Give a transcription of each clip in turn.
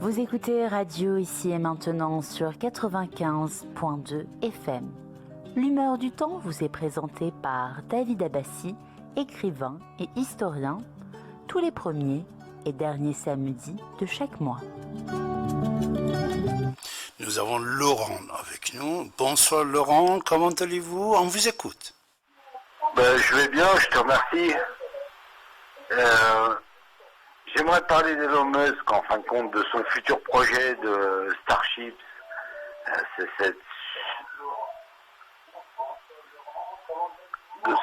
Vous écoutez Radio Ici et Maintenant sur 95.2 FM. L'humeur du temps vous est présentée par David Abbassi, écrivain et historien, tous les premiers et derniers samedis de chaque mois. Nous avons Laurent avec nous. Bonsoir Laurent, comment allez-vous? On vous écoute. Je vais bien, je te remercie. J'aimerais parler d'Elon Musk, en fin de compte, de son futur projet de Starship. C'est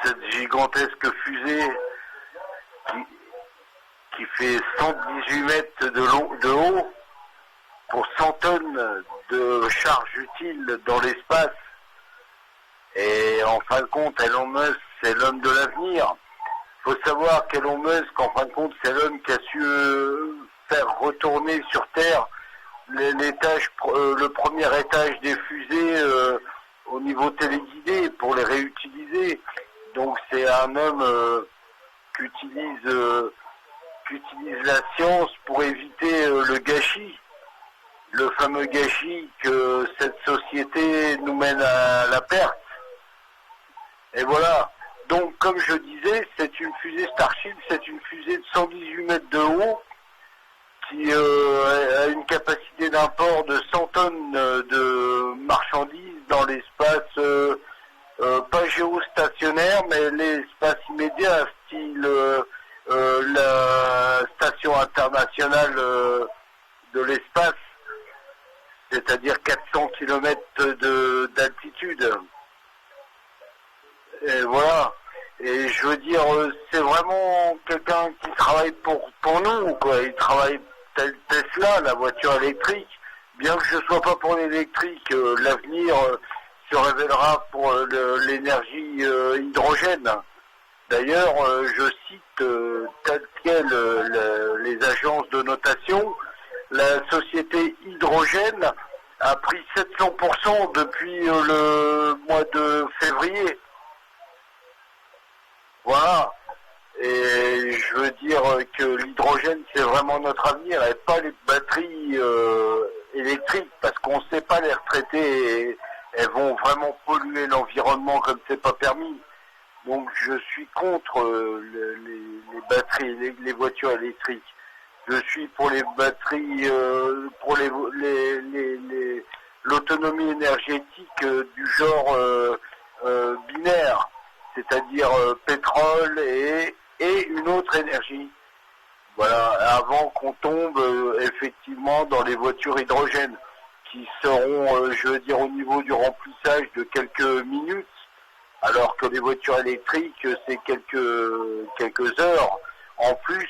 cette gigantesque fusée qui fait 118 mètres de haut pour 100 tonnes de charge utile dans l'espace. Et en fin de compte, Elon Musk, c'est l'homme de l'avenir. Il faut savoir qu'Elon Musk, en fin de compte, c'est l'homme qui a su faire retourner sur Terre le premier étage des fusées au niveau téléguidé pour les réutiliser. Donc c'est un homme qui utilise la science pour éviter le gâchis. Le fameux gâchis que cette société nous mène à la perte. Et voilà. Donc, comme je disais, c'est une fusée Starship, c'est une fusée de 118 mètres de haut qui a une capacité d'import de 100 tonnes de marchandises dans l'espace, pas géostationnaire, mais l'espace immédiat, style la station internationale de l'espace, c'est-à-dire 400 km d'altitude. Et voilà. Et je veux dire, c'est vraiment quelqu'un qui travaille pour nous, quoi. Il travaille Tesla, la voiture électrique. Bien que je ne sois pas pour l'électrique, l'avenir se révélera pour l'énergie hydrogène. D'ailleurs, je cite tel quel les agences de notation, la société Hydrogène a pris 700% depuis le mois de février. Voilà. Et je veux dire que l'hydrogène, c'est vraiment notre avenir et pas les batteries électriques, parce qu'on ne sait pas les retraiter et elles vont vraiment polluer l'environnement comme c'est pas permis. Donc je suis contre les batteries, les voitures électriques. Je suis pour les batteries, pour l'autonomie énergétique du genre binaire, c'est-à-dire pétrole et une autre énergie. Voilà, avant qu'on tombe effectivement dans les voitures hydrogènes, qui seront, je veux dire, au niveau du remplissage de quelques minutes, alors que les voitures électriques, c'est quelques heures. En plus,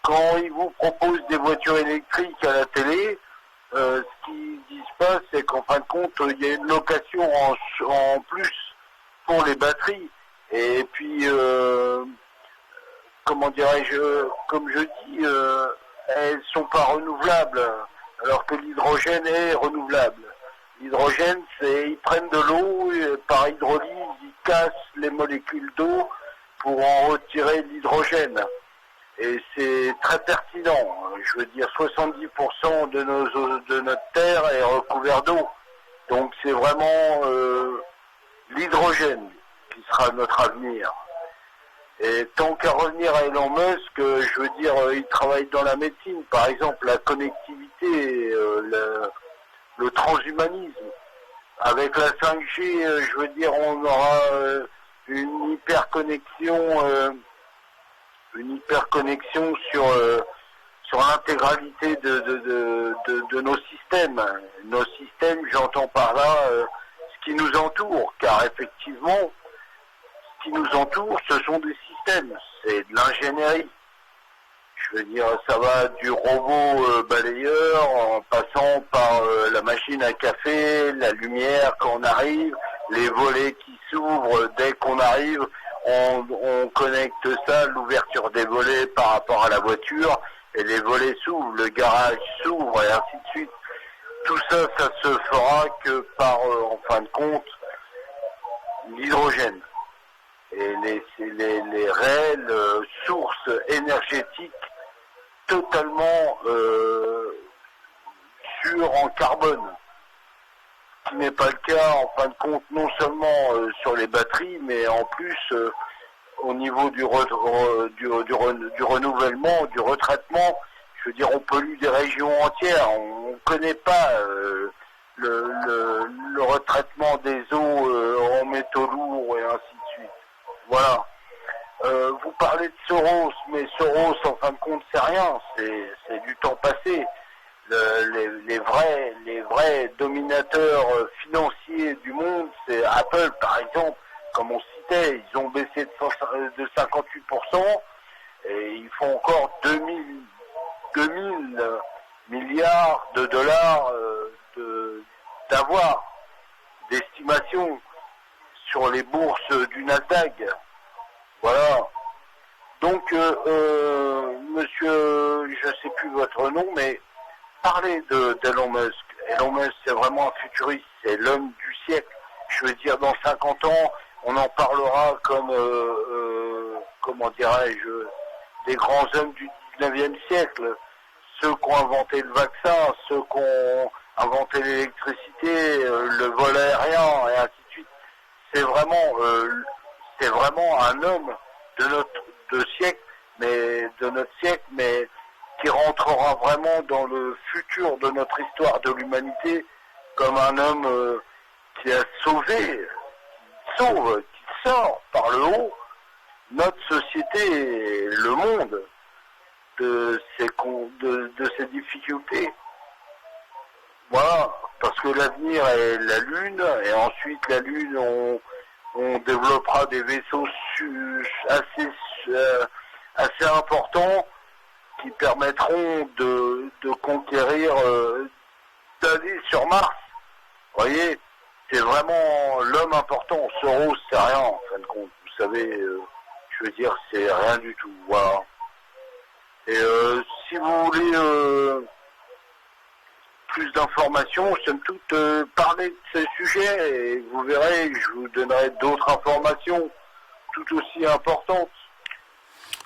quand ils vous proposent des voitures électriques à la télé, ce qu'ils disent pas, c'est qu'en fin de compte, il y a une location en plus pour les batteries. Et puis, comment dirais-je, comme je dis, elles sont pas renouvelables, alors que l'hydrogène est renouvelable. L'hydrogène, c'est ils prennent de l'eau, par hydrolyse, ils cassent les molécules d'eau pour en retirer l'hydrogène. Et c'est très pertinent. Je veux dire, 70% de notre terre est recouvert d'eau. Donc c'est vraiment l'hydrogène qui sera notre avenir. Et tant qu'à revenir à Elon Musk, je veux dire, il travaille dans la médecine, par exemple, la connectivité, le transhumanisme. Avec la 5G, je veux dire, on aura une hyperconnexion sur l'intégralité de nos systèmes. Nos systèmes, j'entends par là ce qui nous entoure, car effectivement, ce qui nous entoure, ce sont des systèmes, c'est de l'ingénierie. Je veux dire, ça va du robot balayeur, en passant par la machine à café, la lumière quand on arrive, les volets qui s'ouvrent dès qu'on arrive, on connecte ça, l'ouverture des volets par rapport à la voiture, et les volets s'ouvrent, le garage s'ouvre, et ainsi de suite. Tout ça, ça se fera que par, en fin de compte, l'hydrogène. Et les réelles sources énergétiques totalement pur en carbone. Ce qui n'est pas le cas en fin de compte non seulement sur les batteries, mais en plus au niveau du renouvellement, du retraitement. Je veux dire, on pollue des régions entières. On ne connaît pas le retraitement des eaux en métaux lourds et ainsi de suite. Voilà. Vous parlez de Soros, mais Soros, en fin de compte, c'est rien. C'est du temps passé. Les vrais dominateurs financiers du monde, c'est Apple, par exemple, comme on citait. Ils ont baissé de 58%, et ils font encore 2000 milliards de dollars d'avoir d'estimation sur les bourses du Nasdaq. Voilà. Donc, monsieur, je ne sais plus votre nom, mais parlez d'Elon Musk. Elon Musk, c'est vraiment un futuriste, c'est l'homme du siècle. Je veux dire, dans 50 ans, on en parlera comme, comment dirais-je, des grands hommes du 19e siècle. Ceux qui ont inventé le vaccin, ceux qui ont inventé l'électricité, le vol aérien, et ainsi de suite. C'est vraiment un homme de notre siècle, mais qui rentrera vraiment dans le futur de notre histoire de l'humanité comme un homme qui a sauvé, qui sort par le haut notre société et le monde de ces difficultés. Voilà, parce que l'avenir est la Lune, et ensuite la Lune, on développera des vaisseaux assez importants qui permettront de conquérir, d'aller sur Mars. Vous voyez, c'est vraiment l'homme important. Soros, c'est rien, en fin de compte. Vous savez, je veux dire, c'est rien du tout. Voilà. Et si vous voulez plus d'informations, somme toute, parler de ce sujet, et vous verrez, je vous donnerai d'autres informations tout aussi importantes.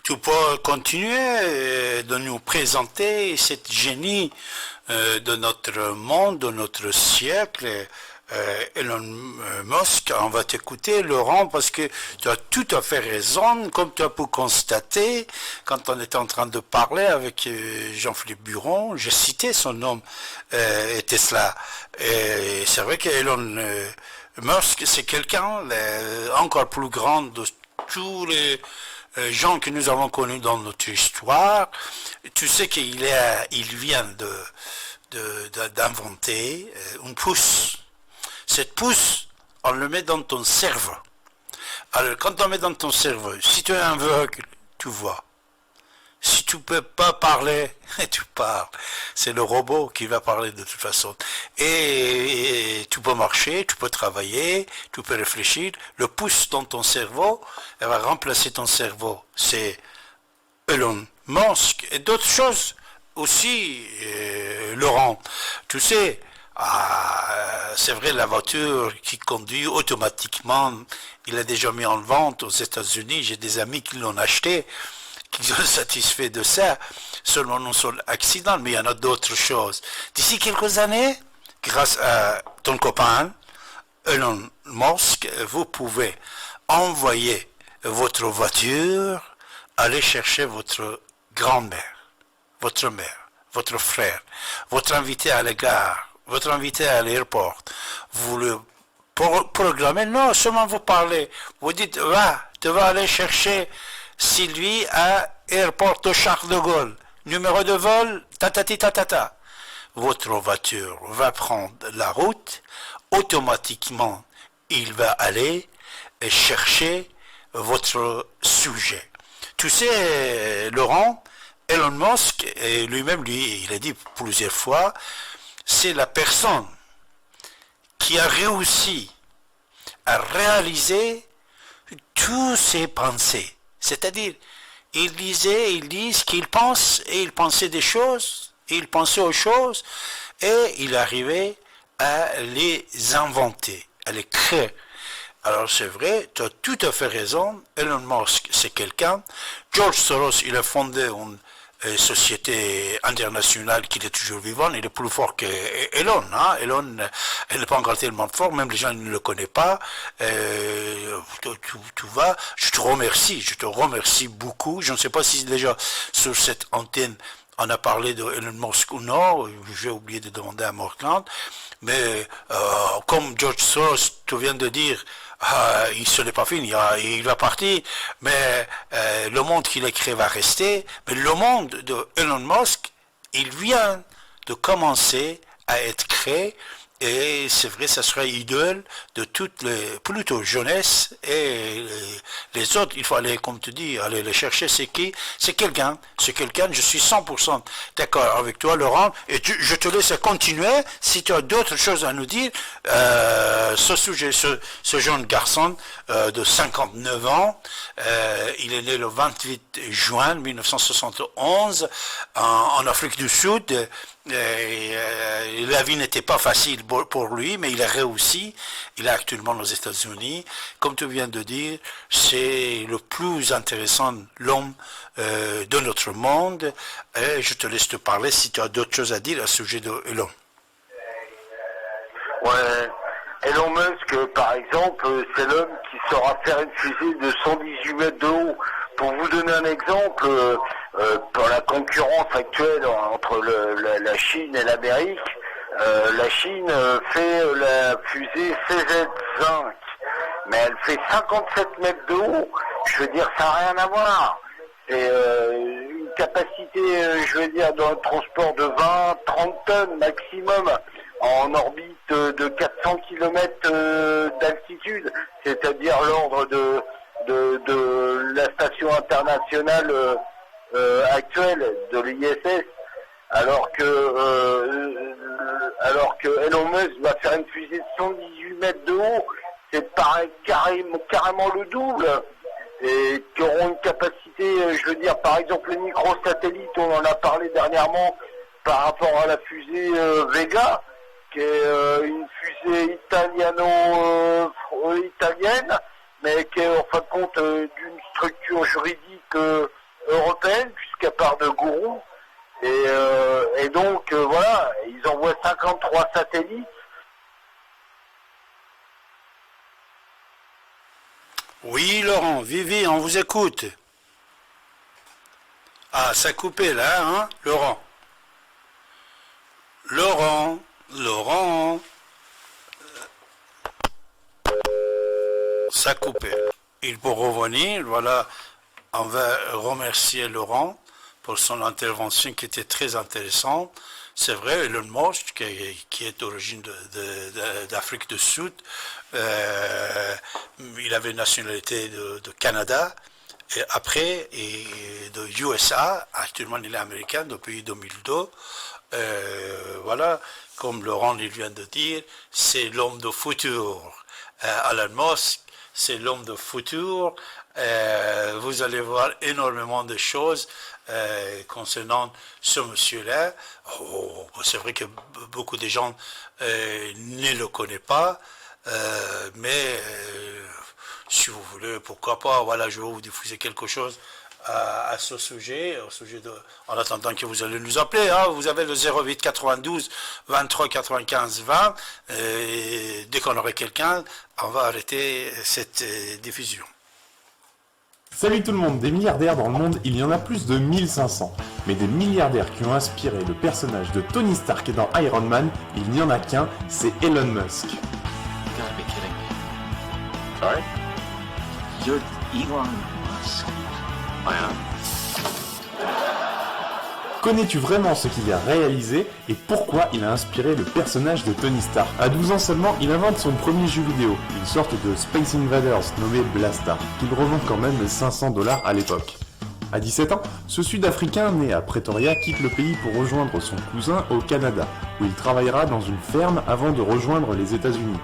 Tu peux continuer de nous présenter cette génie de notre monde, de notre siècle, Elon Musk. On va t'écouter, Laurent, parce que tu as tout à fait raison. Comme tu as pu constater, quand on était en train de parler avec Jean-Philippe Buron, j'ai cité son nom, Tesla. Et c'est vrai qu'Elon Musk, c'est quelqu'un encore plus grand de tous les gens que nous avons connus dans notre histoire. Tu sais qu'il vient d'inventer une pousse. Cette pousse, on le met dans ton cerveau. Alors, quand on met dans ton cerveau, si tu es aveugle, tu vois. Si tu ne peux pas parler, tu parles. C'est le robot qui va parler de toute façon. Et tu peux marcher, tu peux travailler, tu peux réfléchir. Le pouce dans ton cerveau, elle va remplacer ton cerveau. C'est Elon Musk et d'autres choses aussi, Laurent. Tu sais, c'est vrai, la voiture qui conduit automatiquement, il a déjà mis en vente aux États-Unis. J'ai des amis qui l'ont acheté, qui sont satisfaits de ça, seulement non sur l'accident, mais il y en a d'autres choses. D'ici quelques années, grâce à ton copain, Elon Musk, vous pouvez envoyer votre voiture, aller chercher votre grand-mère, votre mère, votre frère, votre invité à la gare, votre invité à l'aéroport. Vous le programmez, non, seulement vous parlez. Vous dites, tu vas aller chercher Sylvie à Airport Charles de Gaulle. Numéro de vol, tatati tatata. Votre voiture va prendre la route. Automatiquement, il va aller chercher votre sujet. Tu sais, Laurent, Elon Musk, lui-même, il a dit plusieurs fois, c'est la personne qui a réussi à réaliser tous ses pensées. C'est-à-dire, il dit ce qu'il pense, et il pensait des choses, et il pensait aux choses, et il arrivait à les inventer, à les créer. Alors c'est vrai, tu as tout à fait raison, Elon Musk c'est quelqu'un, George Soros il a fondé une société internationale qu'il est toujours vivant, il est plus fort que Elon. Hein. Elon, il n'est pas encore tellement fort, même les gens ne le connaissent pas. Tu vas, je te remercie beaucoup. Je ne sais pas si déjà sur cette antenne on a parlé de Elon Musk ou non, j'ai oublié de demander à Morgan, mais comme George Soros, tu viens de dire, ce n'est pas fini, il va partir, mais le monde qu'il a créé va rester, mais le monde de Elon Musk, il vient de commencer à être créé, et c'est vrai, ça serait idéal de toute plutôt jeunesse et les autres, il faut aller, comme tu dis, aller les chercher, c'est qui? C'est quelqu'un, je suis 100% d'accord avec toi, Laurent, et je te laisse continuer, si tu as d'autres choses à nous dire, ce sujet, ce jeune garçon de 59 ans, il est né le 28 juin 1971 en Afrique du Sud. La vie n'était pas facile pour lui, mais il a réussi. Il est actuellement aux États-Unis. Comme tu viens de dire, c'est le plus intéressant, l'homme de notre monde. Et je te laisse te parler si tu as d'autres choses à dire à ce sujet de Elon. Ouais. Elon Musk, par exemple, c'est l'homme qui saura faire une fusée de 118 mètres de haut. Pour vous donner un exemple, pour la concurrence actuelle entre la Chine et l'Amérique, la Chine fait la fusée CZ5, mais elle fait 57 mètres de haut. Je veux dire, ça n'a rien à voir. C'est une capacité, je veux dire, dans le transport de 20-30 tonnes maximum, en orbite de 400 km d'altitude, c'est-à-dire l'ordre de la station internationale actuelle de l'ISS, alors que Elon Musk va faire une fusée de 118 mètres de haut, c'est pareil, carrément le double, et qui auront une capacité, je veux dire, par exemple les microsatellites, on en a parlé dernièrement par rapport à la fusée Vega, qui est une fusée italienne, mais qui est en fin de compte d'une structure juridique européenne, puisqu'elle part de Kourou. Et donc, voilà, ils envoient 53 satellites. Oui, Laurent, Vivi, on vous écoute. Ah, ça a coupé là, hein, Laurent. Laurent. Ça a coupé. Il peut revenir, voilà. On va remercier Laurent pour son intervention qui était très intéressante. C'est vrai, Elon Musk, qui est d'origine d'Afrique du Sud, il avait une nationalité de Canada, et après, de USA, actuellement il est américain depuis 2002. Voilà, comme Laurent il vient de dire, c'est l'homme de futur. Elon Musk, c'est l'homme de futur. Vous allez voir énormément de choses concernant ce monsieur-là. C'est vrai que beaucoup de gens ne le connaissent pas, mais si vous voulez, pourquoi pas, voilà, je vais vous diffuser quelque chose à ce sujet, en attendant que vous allez nous appeler, hein, vous avez le 08 92 23 95 20, et dès qu'on aurait quelqu'un, on va arrêter cette diffusion. Salut tout le monde, des milliardaires dans le monde, il y en a plus de 1500. Mais des milliardaires qui ont inspiré le personnage de Tony Stark dans Iron Man, il n'y en a qu'un, c'est Elon Musk. You gotta be kidding me. Sorry? You're Elon Musk. I am. Connais-tu vraiment ce qu'il a réalisé et pourquoi il a inspiré le personnage de Tony Stark? À 12 ans seulement, il invente son premier jeu vidéo, une sorte de Space Invaders nommé Blasta, qu'il revend quand même $500 à l'époque. À 17 ans, ce Sud-Africain né à Pretoria quitte le pays pour rejoindre son cousin au Canada, où il travaillera dans une ferme avant de rejoindre les États-Unis.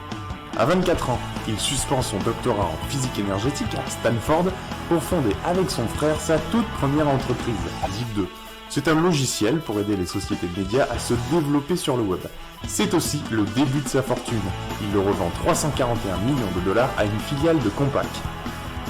À 24 ans, il suspend son doctorat en physique énergétique à Stanford pour fonder avec son frère sa toute première entreprise, Zip2. C'est un logiciel pour aider les sociétés de médias à se développer sur le web. C'est aussi le début de sa fortune. Il le revend $341 millions à une filiale de Compaq.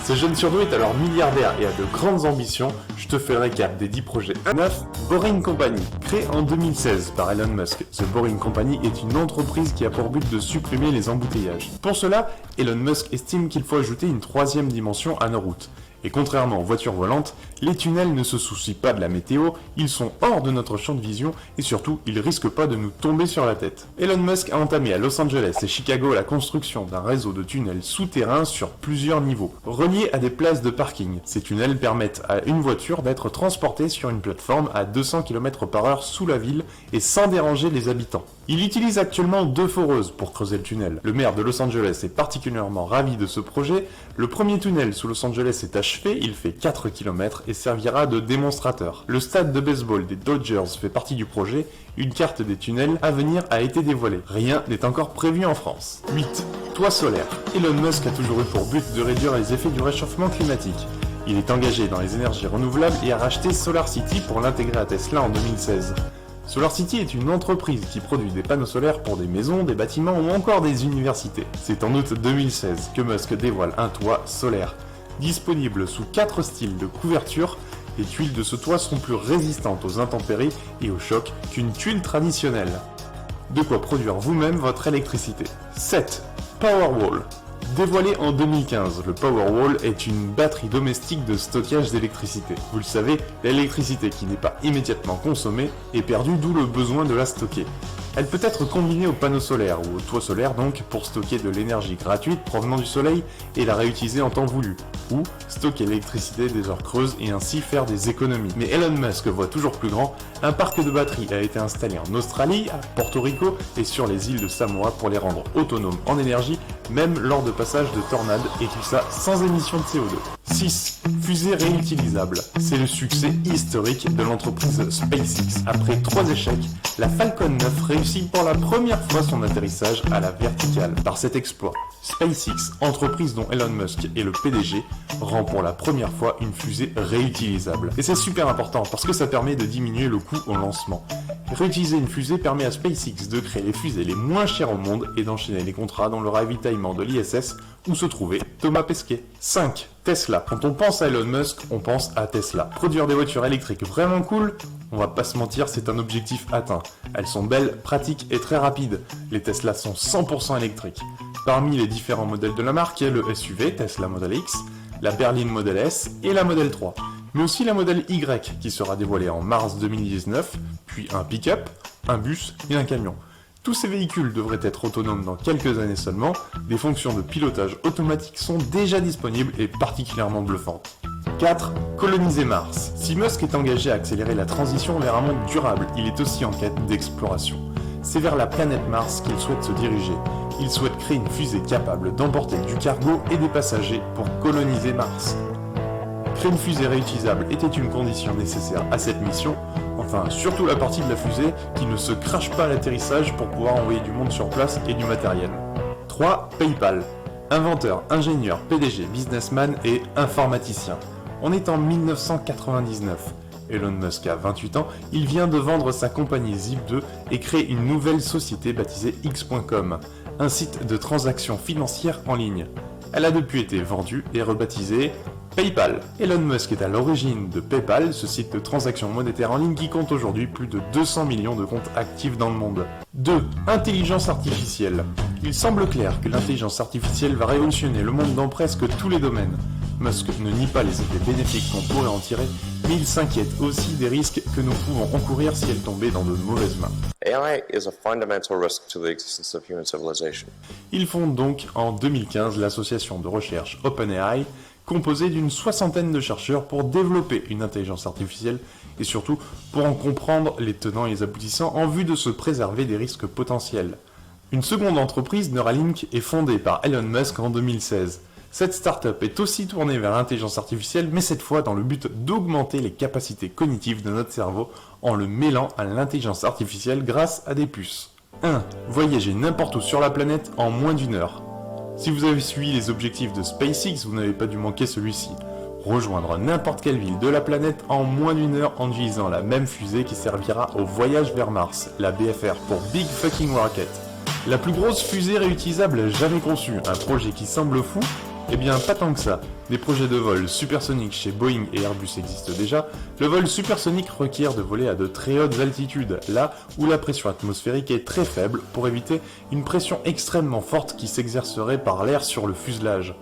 Ces jeunes surdoués est alors milliardaire et a de grandes ambitions. Je te fais le récap des 10 projets. 9. Boring Company. Créé en 2016 par Elon Musk, The Boring Company est une entreprise qui a pour but de supprimer les embouteillages. Pour cela, Elon Musk estime qu'il faut ajouter une troisième dimension à nos routes. Et contrairement aux voitures volantes, les tunnels ne se soucient pas de la météo, ils sont hors de notre champ de vision et surtout, ils risquent pas de nous tomber sur la tête. Elon Musk a entamé à Los Angeles et Chicago la construction d'un réseau de tunnels souterrains sur plusieurs niveaux, reliés à des places de parking. Ces tunnels permettent à une voiture d'être transportée sur une plateforme à 200 km/h sous la ville et sans déranger les habitants. Il utilise actuellement 2 foreuses pour creuser le tunnel. Le maire de Los Angeles est particulièrement ravi de ce projet. Le premier tunnel sous Los Angeles est achevé, il fait 4 km et servira de démonstrateur. Le stade de baseball des Dodgers fait partie du projet. Une carte des tunnels à venir a été dévoilée. Rien n'est encore prévu en France. 8. Toit solaire. Elon Musk a toujours eu pour but de réduire les effets du réchauffement climatique. Il est engagé dans les énergies renouvelables et a racheté SolarCity pour l'intégrer à Tesla en 2016. SolarCity est une entreprise qui produit des panneaux solaires pour des maisons, des bâtiments ou encore des universités. C'est en août 2016 que Musk dévoile un toit solaire. Disponible sous 4 styles de couverture, les tuiles de ce toit sont plus résistantes aux intempéries et aux chocs qu'une tuile traditionnelle. De quoi produire vous-même votre électricité. 7. Powerwall. Dévoilé en 2015, le Powerwall est une batterie domestique de stockage d'électricité. Vous le savez, l'électricité qui n'est pas immédiatement consommée est perdue, d'où le besoin de la stocker. Elle peut être combinée au panneau solaire ou au toit solaire donc pour stocker de l'énergie gratuite provenant du soleil et la réutiliser en temps voulu, ou stocker l'électricité des heures creuses et ainsi faire des économies. Mais Elon Musk voit toujours plus grand, un parc de batteries a été installé en Australie, à Porto Rico et sur les îles de Samoa pour les rendre autonomes en énergie, même lors de passages de tornades et tout ça sans émission de CO2. 6. Fusée réutilisable. C'est le succès historique de l'entreprise SpaceX. Après 3 échecs, la Falcon 9 réussit pour la première fois son atterrissage à la verticale. Par cet exploit, SpaceX, entreprise dont Elon Musk est le PDG, rend pour la première fois une fusée réutilisable. Et c'est super important parce que ça permet de diminuer le coût au lancement. Réutiliser une fusée permet à SpaceX de créer les fusées les moins chères au monde et d'enchaîner les contrats dans le ravitaillement de l'ISS où se trouvait Thomas Pesquet. 5. Tesla. Quand on pense à Elon Musk, on pense à Tesla. Produire des voitures électriques vraiment cool, on va pas se mentir, c'est un objectif atteint. Elles sont belles, pratiques et très rapides. Les Tesla sont 100% électriques. Parmi les différents modèles de la marque, il y a le SUV Tesla Model X, la berline Model S et la Model 3. Mais aussi la Model Y qui sera dévoilée en mars 2019, puis un pick-up, un bus et un camion. Tous ces véhicules devraient être autonomes dans quelques années seulement, des fonctions de pilotage automatique sont déjà disponibles et particulièrement bluffantes. 4. Coloniser Mars. Si Musk est engagé à accélérer la transition vers un monde durable, il est aussi en quête d'exploration. C'est vers la planète Mars qu'il souhaite se diriger. Il souhaite créer une fusée capable d'emporter du cargo et des passagers pour coloniser Mars. Créer une fusée réutilisable était une condition nécessaire à cette mission, enfin surtout la partie de la fusée qui ne se crache pas à l'atterrissage pour pouvoir envoyer du monde sur place et du matériel. 3. PayPal. Inventeur, ingénieur, PDG, businessman et informaticien. On est en 1999. Elon Musk a 28 ans, il vient de vendre sa compagnie Zip2 et créer une nouvelle société baptisée X.com, un site de transactions financières en ligne. Elle a depuis été vendue et rebaptisée PayPal. Elon Musk est à l'origine de PayPal, ce site de transactions monétaires en ligne qui compte aujourd'hui plus de 200 millions de comptes actifs dans le monde. 2. Intelligence artificielle. Il semble clair que l'intelligence artificielle va révolutionner le monde dans presque tous les domaines. Musk ne nie pas les effets bénéfiques qu'on pourrait en tirer, mais il s'inquiète aussi des risques que nous pouvons encourir si elle tombait dans de mauvaises mains. AI is a fundamental risk to the existence of human civilization. Ils fondent donc en 2015 l'association de recherche OpenAI, composée d'une 60aine de chercheurs pour développer une intelligence artificielle et surtout pour en comprendre les tenants et les aboutissants en vue de se préserver des risques potentiels. Une seconde entreprise, Neuralink, est fondée par Elon Musk en 2016. Cette start-up est aussi tournée vers l'intelligence artificielle, mais cette fois dans le but d'augmenter les capacités cognitives de notre cerveau en le mêlant à l'intelligence artificielle grâce à des puces. 1. Voyager n'importe où sur la planète en moins d'1 heure. Si vous avez suivi les objectifs de SpaceX, vous n'avez pas dû manquer celui-ci. Rejoindre n'importe quelle ville de la planète en moins d'1 heure en utilisant la même fusée qui servira au voyage vers Mars, la BFR pour Big Fucking Rocket. La plus grosse fusée réutilisable jamais conçue, un projet qui semble fou, Eh bien, pas tant que ça. Des projets de vol supersoniques chez Boeing et Airbus existent déjà. Le vol supersonique requiert de voler à de très hautes altitudes, là où la pression atmosphérique est très faible pour éviter une pression extrêmement forte qui s'exercerait par l'air sur le fuselage.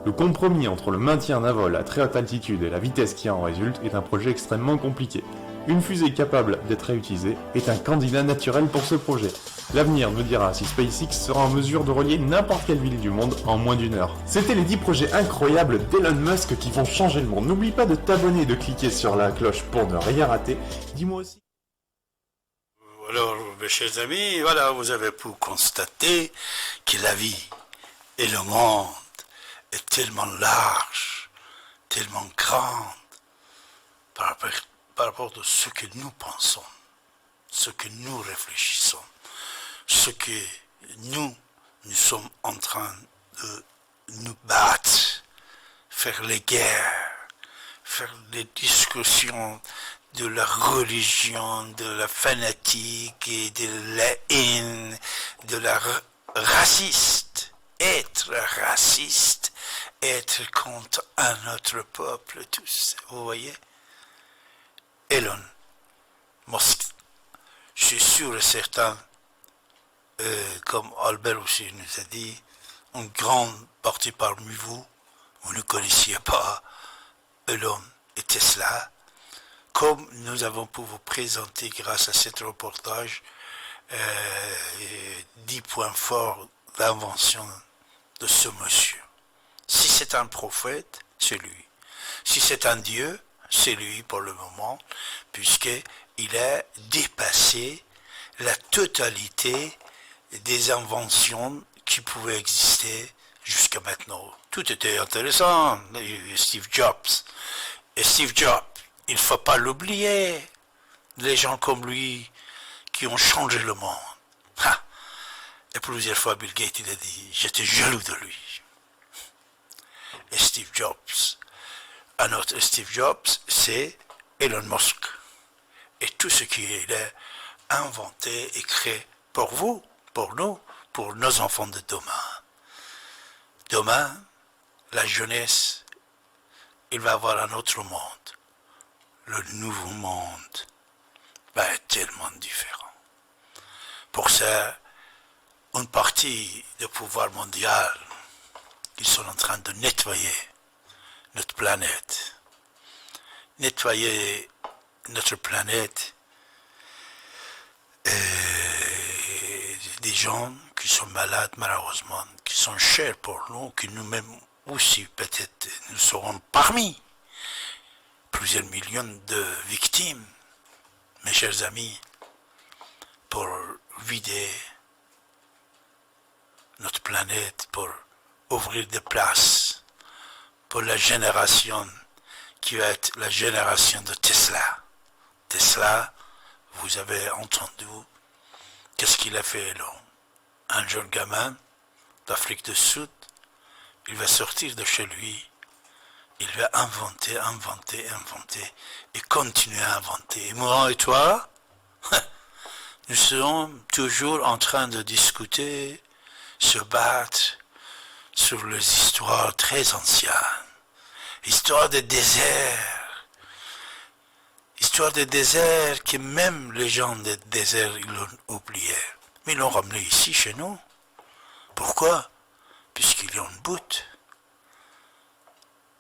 Le compromis entre le maintien d'un vol à très haute altitude et la vitesse qui en résulte est un projet extrêmement compliqué. Une fusée capable d'être réutilisée est un candidat naturel pour ce projet. L'avenir nous dira si SpaceX sera en mesure de relier n'importe quelle ville du monde en moins d'1 heure. C'était les 10 projets incroyables d'Elon Musk qui vont changer le monde. N'oublie pas de t'abonner et de cliquer sur la cloche pour ne rien rater. Dis-moi aussi... Alors, mes chers amis, voilà, vous avez pu constater que la vie et le monde est tellement large, tellement grande par rapport à ce que nous pensons, ce que nous réfléchissons, ce que nous sommes en train de nous battre, faire les guerres, faire les discussions de la religion, de la fanatique et de la haine, de la raciste, être raciste, être contre un autre peuple, tout ça, vous voyez? Elon Musk, je suis sûr et certain, comme Albert aussi nous a dit, une grande partie parmi vous, vous ne connaissiez pas Elon et Tesla, comme nous avons pu vous présenter grâce à cet reportage 10 points forts d'invention de ce monsieur. Si c'est un prophète, c'est lui. Si c'est un Dieu, c'est lui pour le moment, puisqu'il a dépassé la totalité des inventions qui pouvaient exister jusqu'à maintenant. Tout était intéressant, Steve Jobs. Et Steve Jobs, il ne faut pas l'oublier, les gens comme lui qui ont changé le monde. Et plusieurs fois, Bill Gates, il a dit, j'étais jaloux de lui. Et Steve Jobs, un autre Steve Jobs, c'est Elon Musk. Et tout ce qu'il a inventé et créé pour vous, pour nous, pour nos enfants de demain. Demain, la jeunesse, il va avoir un autre monde. Le nouveau monde va être tellement différent. Pour ça, une partie du pouvoir mondial, ils sont en train de nettoyer notre planète. Nettoyer notre planète. Des gens qui sont malades, malheureusement, qui sont chers pour nous, qui nous-mêmes aussi, peut-être, nous serons parmi plusieurs millions de victimes, mes chers amis, pour vider notre planète, pour ouvrir des places pour la génération qui va être la génération de Tesla. Tesla, vous avez entendu, qu'est-ce qu'il a fait là? Un jeune gamin d'Afrique du Sud, il va sortir de chez lui, il va inventer et continuer à inventer. Et moi et toi, nous sommes toujours en train de discuter, se battre sur les histoires très anciennes. Histoire de désert. Histoire de désert que même les gens des déserts, ils l'ont oublié. Mais ils l'ont ramené ici, chez nous. Pourquoi? Puisqu'il y a une boute.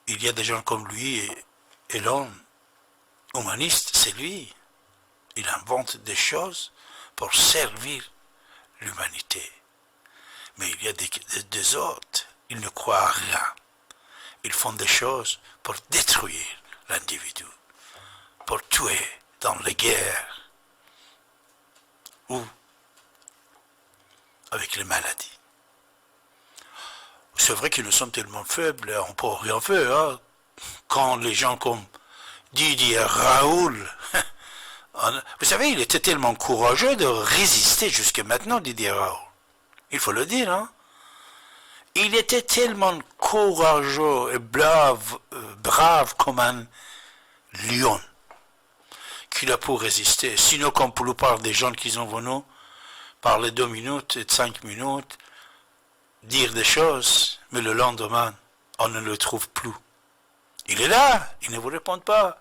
Il y a des gens comme lui et l'homme humaniste, c'est lui. Il invente des choses pour servir l'humanité. Mais il y a des autres, ils ne croient à rien. Ils font des choses pour détruire l'individu, pour tuer dans les guerres ou avec les maladies. C'est vrai que nous sommes tellement faibles, on ne peut rien faire. Hein? Quand les gens comme Didier Raoult, vous savez, il était tellement courageux de résister jusqu'à maintenant, Didier Raoult. Il faut le dire, hein. Il était tellement courageux et brave comme un lion qu'il a pu résister. Sinon, comme pour la plupart des gens qui sont venus parler 2 minutes et 5 minutes, dire des choses, mais le lendemain, on ne le trouve plus. Il est là, il ne vous répond pas.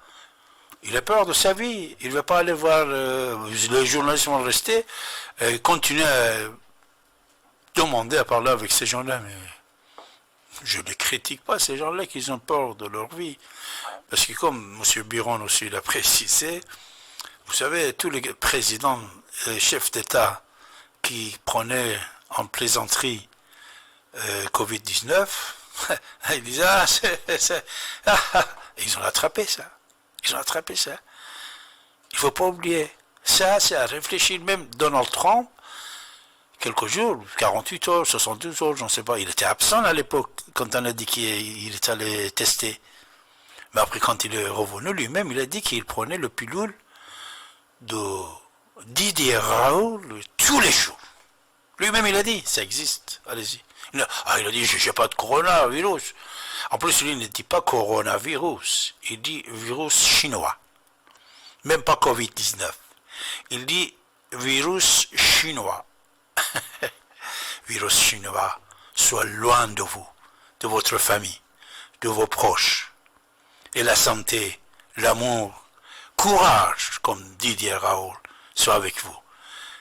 Il a peur de sa vie, il ne va pas aller voir, les journalistes vont rester, continuer à demander à parler avec ces gens-là, mais je ne les critique pas, ces gens-là qui ont peur de leur vie. Parce que comme M. Biron aussi l'a précisé, vous savez, tous les présidents, les chefs d'État qui prenaient en plaisanterie Covid-19, ils disaient, ils ont attrapé ça. Ils ont attrapé ça. Il ne faut pas oublier. Ça, c'est à réfléchir. Même Donald Trump, quelques jours, 48 heures, 72 heures, je ne sais pas, il était absent à l'époque quand on a dit qu'il est allé tester. Mais après, quand il est revenu lui-même, il a dit qu'il prenait le pilule de Didier Raoult tous les jours. Lui-même, il a dit, ça existe, allez-y. Il a dit, je n'ai pas de coronavirus. En plus, lui, il ne dit pas coronavirus, il dit virus chinois. Même pas Covid-19. Il dit virus chinois. Virus chinois, soit loin de vous, de votre famille, de vos proches. Et la santé, l'amour, courage, comme Didier Raoult, soit avec vous.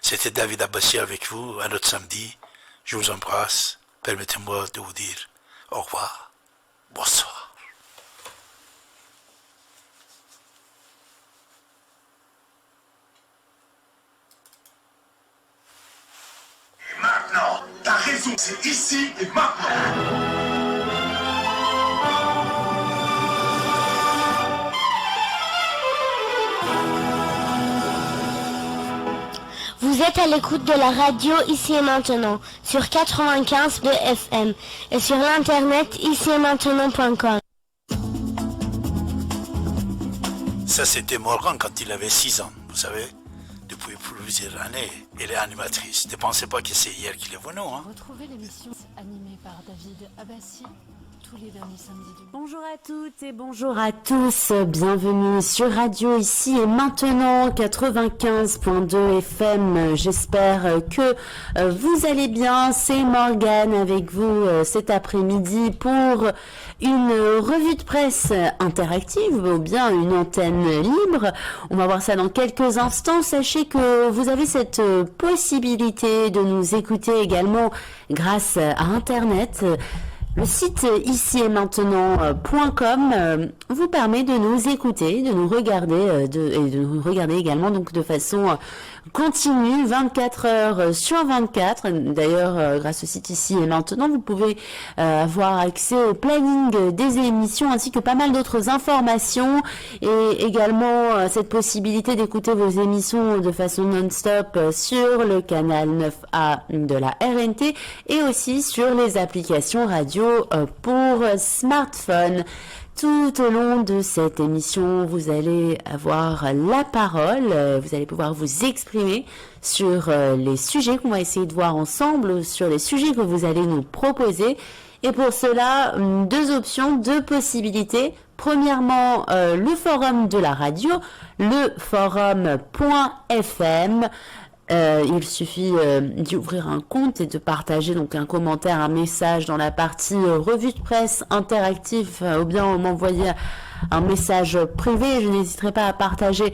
C'était David Abbassi avec vous, un autre samedi. Je vous embrasse. Permettez-moi de vous dire au revoir. Bonsoir. Et maintenant, t'as raison, c'est ici et maintenant. Vous êtes à l'écoute de la radio Ici et Maintenant sur 95.2 FM et sur l'internet icietmaintenant.com. Ça, c'était Morgan quand il avait 6 ans, vous savez. Depuis plusieurs années, elle est animatrice. Ne pensez pas que c'est hier qu'il est venu, hein. Retrouvez l'émission animée par David Abbassi tous les derniers samedis du mois. Bonjour à toutes et bonjour à tous, bienvenue sur Radio Ici et Maintenant 95.2 FM. J'espère que vous allez bien. C'est Morgane avec vous cet après-midi pour une revue de presse interactive ou bien une antenne libre. On va voir ça dans quelques instants. Sachez que vous avez cette possibilité de nous écouter également grâce à Internet. Le site icietmaintenant.com vous permet de nous écouter, de nous regarder et de nous regarder également donc de façon continue, 24 heures sur 24. D'ailleurs, grâce au site Ici et Maintenant, vous pouvez avoir accès au planning des émissions ainsi que pas mal d'autres informations et également cette possibilité d'écouter vos émissions de façon non-stop sur le canal 9A de la RNT et aussi sur les applications radio pour smartphone. Tout au long de cette émission, vous allez avoir la parole, vous allez pouvoir vous exprimer sur les sujets qu'on va essayer de voir ensemble, sur les sujets que vous allez nous proposer. Et pour cela, 2 options, 2 possibilités. Premièrement, le forum de la radio, le forum.fm. Il suffit d'ouvrir un compte et de partager donc un commentaire, un message dans la partie revue de presse interactive ou bien m'envoyer un message privé. Je n'hésiterai pas à partager